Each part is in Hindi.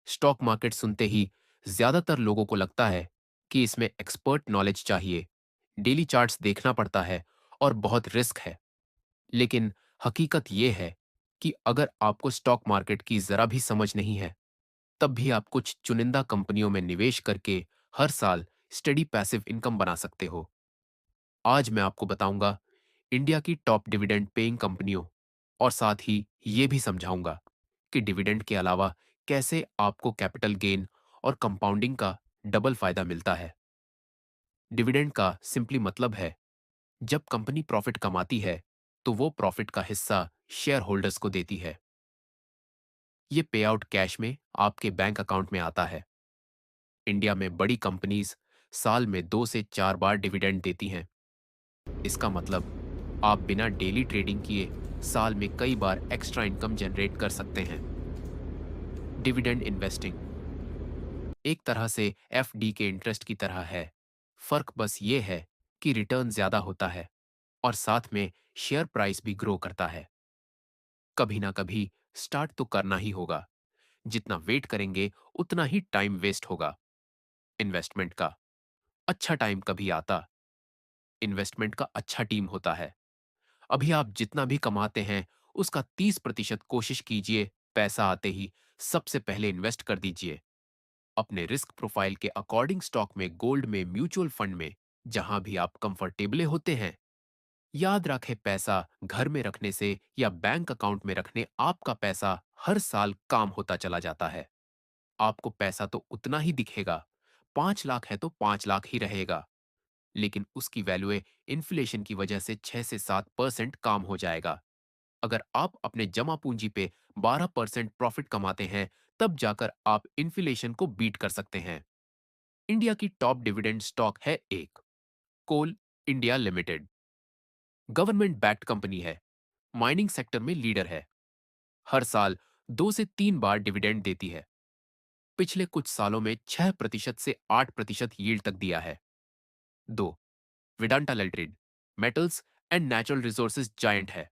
स्टॉक मार्केट सुनते ही ज्यादातर लोगों को लगता है कि इसमें एक्सपर्ट नॉलेज चाहिए, डेली चार्ट्स देखना पड़ता है और बहुत रिस्क है। लेकिन हकीकत यह है कि अगर आपको स्टॉक मार्केट की जरा भी समझ नहीं है, तब भी आप कुछ चुनिंदा कंपनियों में निवेश करके हर साल स्टेडी पैसिव इनकम बना सकते हो। आज मैं आपको बताऊंगा इंडिया की टॉप डिविडेंड पेइंग कंपनियों और साथ ही ये भी समझाऊंगा कि डिविडेंड के अलावा कैसे आपको कैपिटल गेन और कंपाउंडिंग का डबल फायदा मिलता है। डिविडेंड का सिंपली मतलब है जब कंपनी प्रॉफिट कमाती है तो वो प्रॉफिट का हिस्सा शेयर होल्डर्स को देती है। ये पे आउट कैश में आपके बैंक अकाउंट में आता है। इंडिया में बड़ी कंपनीज साल में 2 से 4 बार डिविडेंड देती हैं। इसका मतलब आप बिना डेली ट्रेडिंग किए साल में कई बार एक्स्ट्रा इनकम जनरेट कर सकते हैं। डिविडेंड इन्वेस्टिंग एक तरह से एफडी के इंटरेस्ट की तरह है। फर्क बस ये है कि रिटर्न ज्यादा होता है और साथ में शेयर प्राइस भी ग्रो करता है। कभी ना कभी स्टार्ट तो करना ही होगा। जितना वेट करेंगे उतना ही टाइम वेस्ट होगा। इन्वेस्टमेंट का अच्छा टाइम कभी आता, इन्वेस्टमेंट का अच्छा टीम होता है। अभी आप जितना भी कमाते हैं उसका 30% कोशिश कीजिए पैसा आते ही सबसे पहले इन्वेस्ट कर दीजिए अपने रिस्क प्रोफाइल के अकॉर्डिंग, स्टॉक में, गोल्ड में, म्यूचुअल फंड में, जहां भी आप कंफर्टेबल होते हैं। याद रखें, पैसा घर में रखने से या बैंक अकाउंट में रखने आपका पैसा हर साल काम होता चला जाता है। आपको पैसा तो उतना ही दिखेगा, 5 लाख है तो 5 लाख ही रहेगा, लेकिन उसकी वैल्यू इन्फ्लेशन की वजह से 6 से 7% काम हो जाएगा। अगर आप अपने जमा पूंजी पे 12% प्रॉफिट कमाते हैं, तब जाकर आप इन्फ्लेशन को बीट कर सकते हैं। इंडिया की टॉप डिविडेंड स्टॉक है एक Coal India Limited. Government backed company है, माइनिंग सेक्टर में लीडर है। हर साल 2 से 3 बार डिविडेंड देती है। पिछले कुछ सालों में 6% से 8% यील्ड तक दिया है। दो, Vedanta limited, metals and natural resources giant है।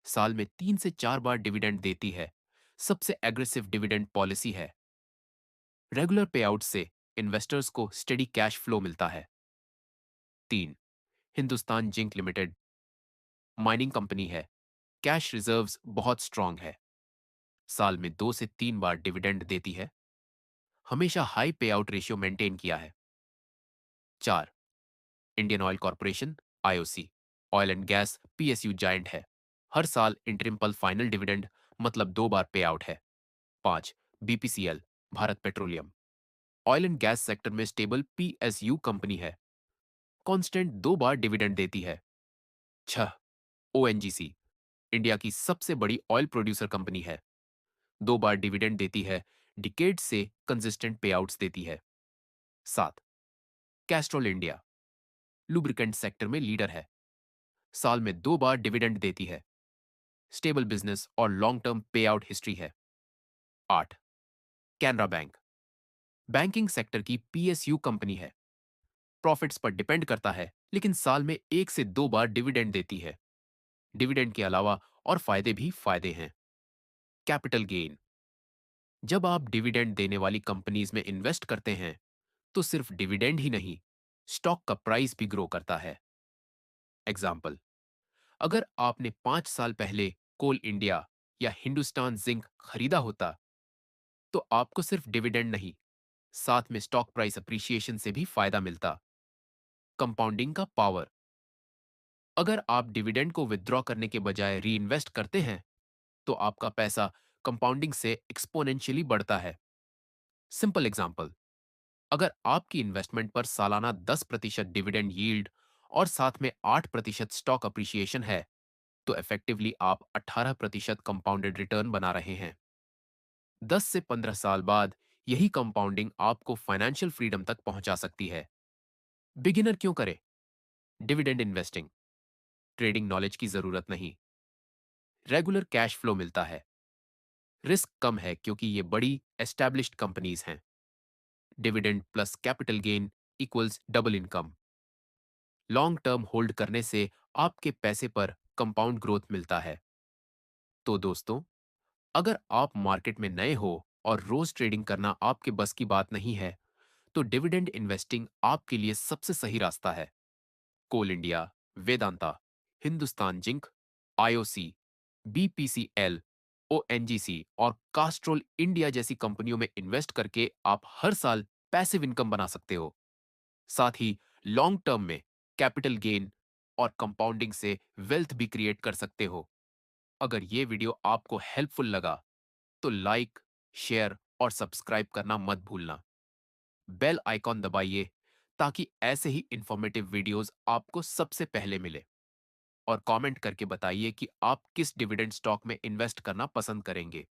साल में 3 से 4 बार डिविडेंड देती है। सबसे एग्रेसिव डिविडेंड पॉलिसी है। रेगुलर पे आउट से इन्वेस्टर्स को स्टेडी कैश फ्लो मिलता है। तीन, Hindustan zinc limited, mining company है। कैश रिजर्व्स बहुत स्ट्रांग है। साल में 2 से 3 बार डिविडेंड देती है। हमेशा हाई पे आउट रेशियो मेंटेन किया है। चार, Indian oil corporation, IOC, oil and gas PSU giant है। हर साल इंटरिम पल फाइनल डिविडेंड मतलब 2 बार पे आउट है। पांच, BPCL, Bharat petroleum, oil and gas sector में स्टेबल पीएसयू कंपनी है। कांस्टेंट 2 बार डिविडेंड देती है। छह, ओएनजीसी, इंडिया की सबसे बड़ी ऑयल प्रोड्यूसर कंपनी है। 2 बार डिविडेंड देती है। डिकेड से कंसिस्टेंट पे आउट्स देती है। सात, कैस्ट्रोल इंडिया, लुब्रिकेंट सेक्टर में लीडर है। साल में 2 बार डिविडेंड देती है। स्टेबल बिजनेस और लॉन्ग टर्म पे आउट हिस्ट्री है। आठ, कैनरा बैंक, बैंकिंग सेक्टर की पीएसयू कंपनी है। प्रॉफिट्स पर डिपेंड करता है, लेकिन साल में 1 से 2 बार डिविडेंड देती है। डिविडेंड के अलावा और फायदे भी फायदे हैं। कैपिटल गेन, जब आप डिविडेंड देने वाली कंपनीज में इन्वेस्ट करते हैं तो सिर्फ डिविडेंड ही नहीं, स्टॉक का प्राइस भी ग्रो करता है। एग्जाम्पल, अगर आपने 5 साल पहले कोल इंडिया या हिंदुस्तान जिंक खरीदा होता तो आपको सिर्फ डिविडेंड नहीं, साथ में स्टॉक प्राइस अप्रिसिएशन से भी फायदा मिलता। कंपाउंडिंग का पावर, अगर आप डिविडेंड को विथड्रॉ करने के बजाय री इन्वेस्ट करते हैं तो आपका पैसा कंपाउंडिंग से एक्सपोनेंशियली बढ़ता है। सिंपल एग्जाम्पल, अगर आपकी इन्वेस्टमेंट पर सालाना 10% डिविडेंड यील्ड और साथ में 8% स्टॉक अप्रिसिएशन है, तो इफेक्टिवली आप 18% कंपाउंडेड रिटर्न बना रहे हैं। 10 से 15 साल बाद यही कंपाउंडिंग आपको फाइनेंशियल फ्रीडम तक पहुंचा सकती है। बिगिनर क्यों करे? डिविडेंड इन्वेस्टिंग, ट्रेडिंग नॉलेज की जरूरत नहीं, रेगुलर कैश फ्लो मिलता है, रिस्क कम है क्योंकि ये बड़ी एस्टैब्लिश्ड कंपनीज हैं। Dividend plus capital gain equals double income. Long term hold करने से आपके पैसे पर कंपाउंड ग्रोथ मिलता है। तो दोस्तों, अगर आप मार्केट में नए हो और रोज ट्रेडिंग करना आपके बस की बात नहीं है, तो डिविडेंड इन्वेस्टिंग आपके लिए सबसे सही रास्ता है। Coal India, Vedanta, Hindustan Zinc, IOC, BPCL, ONGC और कास्ट्रोल इंडिया जैसी कंपनियों में इन्वेस्ट करके आप हर साल पैसिव इनकम बना सकते हो। साथ ही लॉन्ग टर्म में कैपिटल गेन और कंपाउंडिंग से वेल्थ भी क्रिएट कर सकते हो। अगर ये वीडियो आपको हेल्पफुल लगा तो लाइक, शेयर और सब्सक्राइब करना मत भूलना। बेल आइकॉन दबाइए ताकि ऐसे ही इंफॉर्मेटिव वीडियोस आपको सबसे पहले मिले। और कमेंट करके बताइए कि आप किस डिविडेंड स्टॉक में इन्वेस्ट करना पसंद करेंगे।